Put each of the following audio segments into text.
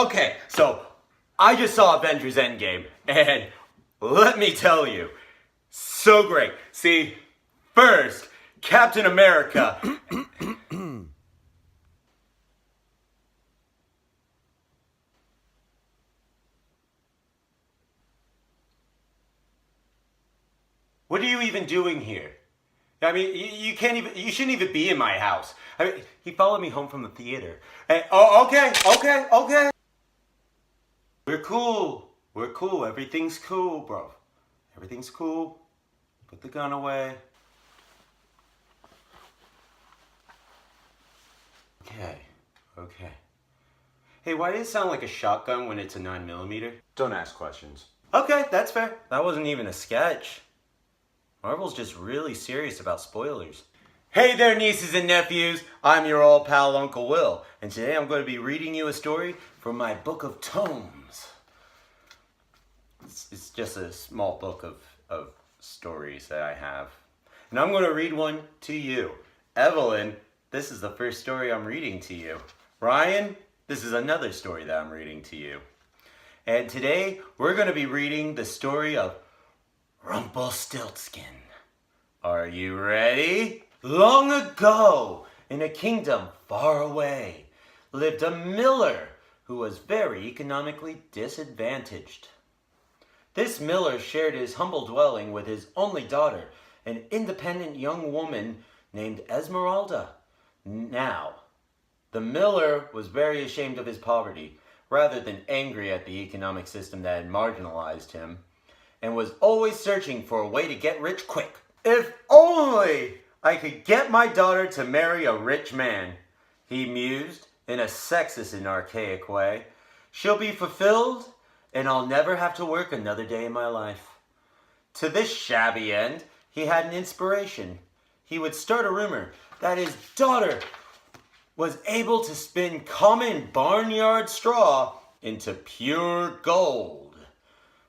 Okay, so I just saw Avengers Endgame, and let me tell you, so great. See, first, Captain America. What are you even doing here? I mean, you can't even, you shouldn't even be in my house. I mean, he followed me home from the theater. And, oh, okay. We're cool. Everything's cool, bro. Everything's cool. Put the gun away. Okay. Hey, why does it sound like a shotgun when it's a 9mm? Don't ask questions. Okay, that's fair. That wasn't even a sketch. Marvel's just really serious about spoilers. Hey there, nieces and nephews. I'm your old pal, Uncle Will. And today I'm going to be reading you a story from my book of tomes. It's just a small book of stories that I have. And I'm going to read one to you. Evelyn, this is the first story I'm reading to you. Ryan, this is another story that I'm reading to you. And today we're going to be reading the story of Rumplestiltskin. Are you ready? Long ago, in a kingdom far away, lived a miller who was very economically disadvantaged. This miller shared his humble dwelling with his only daughter, an independent young woman named Esmeralda. Now, the miller was very ashamed of his poverty, rather than angry at the economic system that had marginalized him, and was always searching for a way to get rich quick. If only I could get my daughter to marry a rich man, he mused in a sexist and archaic way. She'll be fulfilled, and I'll never have to work another day in my life. To this shabby end, he had an inspiration. He would start a rumor that his daughter was able to spin common barnyard straw into pure gold.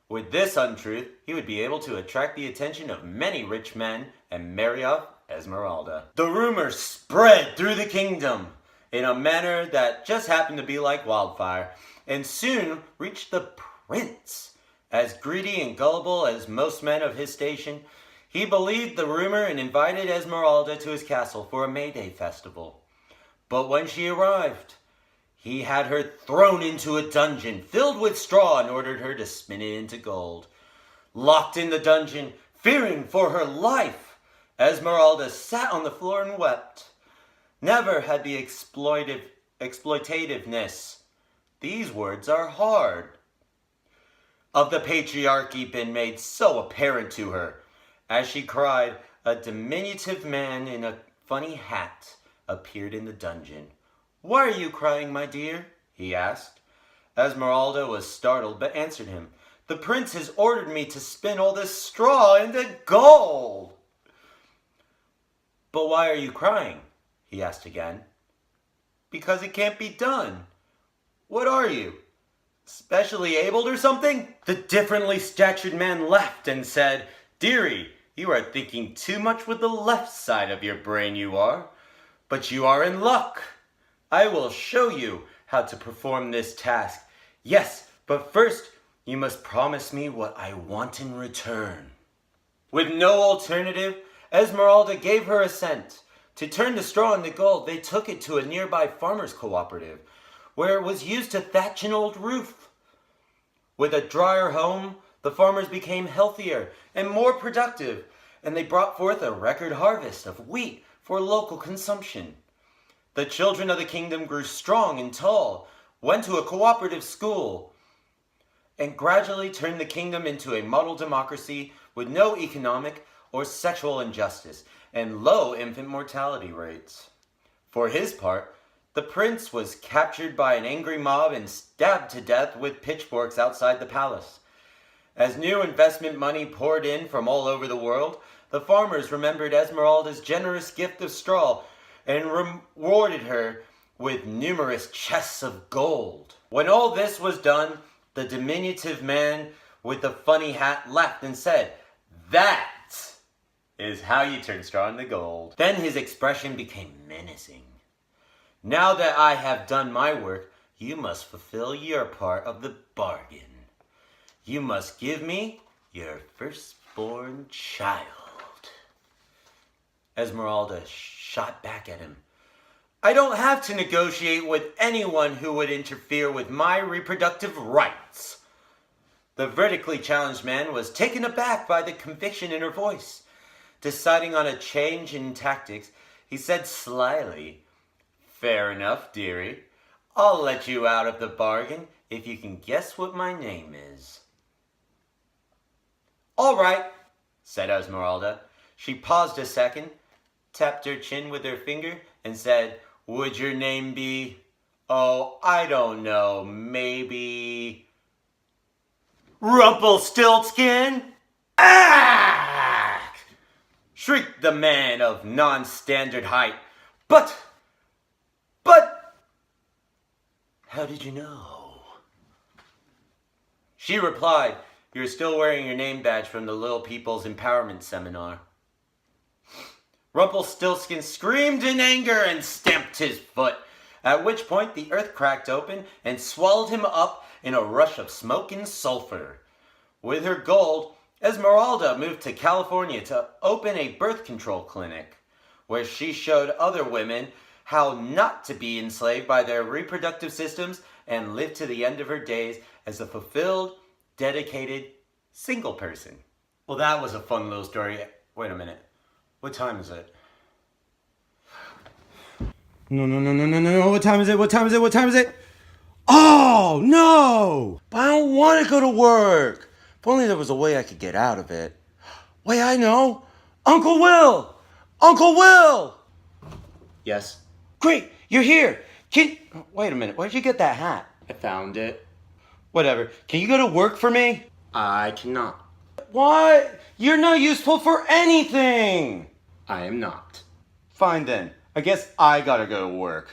With this untruth, he would be able to attract the attention of many rich men and marry off Esmeralda. The rumor spread through the kingdom in a manner that just happened to be like wildfire, and soon reached the prince. As greedy and gullible as most men of his station, he believed the rumor and invited Esmeralda to his castle for a May Day festival. But when she arrived, he had her thrown into a dungeon filled with straw and ordered her to spin it into gold. Locked in the dungeon, fearing for her life, Esmeralda sat on the floor and wept. Never had the exploitativeness, these words are hard, of the patriarchy been made so apparent to her. As she cried, a diminutive man in a funny hat appeared in the dungeon. "Why are you crying, my dear?" he asked. Esmeralda was startled, but answered him, "The prince has ordered me to spin all this straw into gold." "But why are you crying?" he asked again. "Because it can't be done." "What are you, specially abled or something?" The differently statured man laughed and said, "Dearie, you are thinking too much with the left side of your brain, you are. But you are in luck. I will show you how to perform this task. Yes, but first you must promise me what I want in return." With no alternative, Esmeralda gave her assent. To turn the straw into gold, they took it to a nearby farmers' cooperative, where it was used to thatch an old roof. With a drier home, the farmers became healthier and more productive, and they brought forth a record harvest of wheat for local consumption. The children of the kingdom grew strong and tall, went to a cooperative school, and gradually turned the kingdom into a model democracy with no economic or sexual injustice and low infant mortality rates. For his part, the prince was captured by an angry mob and stabbed to death with pitchforks outside the palace. As new investment money poured in from all over the world, the farmers remembered Esmeralda's generous gift of straw and rewarded her with numerous chests of gold. When all this was done, the diminutive man with the funny hat laughed and said, "That is how you turn straw into gold." Then his expression became menacing. "Now that I have done my work, you must fulfill your part of the bargain. You must give me your firstborn child. Esmeralda shot back at him. I don't have to negotiate with anyone who would interfere with my reproductive rights. The vertically challenged man was taken aback by the conviction in her voice. Deciding on a change in tactics, he said slyly, Fair enough, dearie. I'll let you out of the bargain if you can guess what my name is. All right, said Esmeralda. She paused a second, tapped her chin with her finger, and said, Would your name be, oh, I don't know, maybe Rumplestiltskin? Ah! Shrieked the man of non-standard height. But, how did you know? She replied, You're still wearing your name badge from the Little People's Empowerment Seminar. Rumpelstiltskin screamed in anger and stamped his foot, at which point the earth cracked open and swallowed him up in a rush of smoke and sulfur. With her gold, Esmeralda moved to California to open a birth control clinic, where she showed other women how not to be enslaved by their reproductive systems and live to the end of her days as a fulfilled, dedicated, single person. Well, that was a fun little story. Wait a minute. What time is it? No. What time is it? Oh, no! But I don't want to go to work. If only there was a way I could get out of it. Wait, I know. Uncle Will! Uncle Will! Yes? Great, you're here. Wait a minute, where'd you get that hat? I found it. Whatever. Can you go to work for me? I cannot. What? You're not useful for anything! I am not. Fine then. I guess I gotta go to work.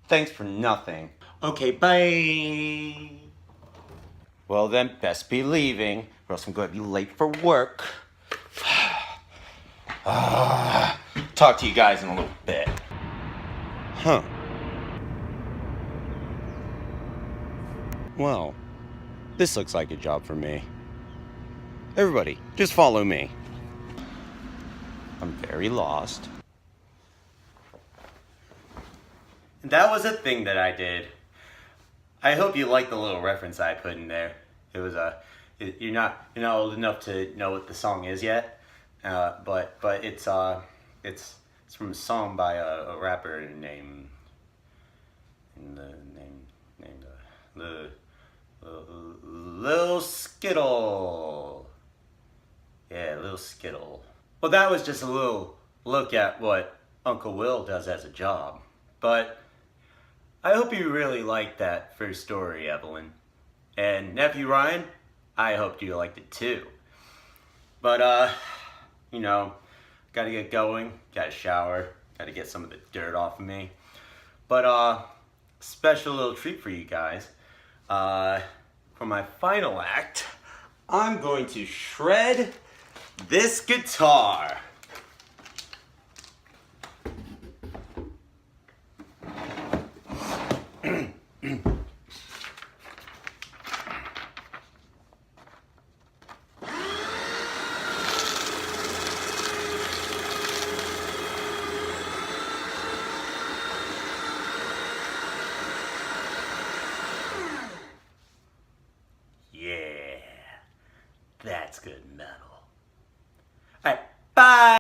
Thanks for nothing. Okay, bye. Well then, best be leaving, or else I'm gonna be late for work. Talk to you guys in a little bit. Huh. Well, this looks like a job for me. Everybody, just follow me. I'm very lost. That was a thing that I did. I hope you liked the little reference I put in there. It was you're not old enough to know what the song is yet, but it's from a song by a rapper named Lil Skittle. Yeah, Lil Skittle. Well, that was just a little look at what Uncle Will does as a job. But I hope you really liked that first story, Evelyn. And Nephew Ryan, I hope you liked it too. But, gotta get going, gotta shower, gotta get some of the dirt off of me. But, special little treat for you guys. For my final act, I'm going to shred this guitar. Yeah, that's good metal. All right, bye.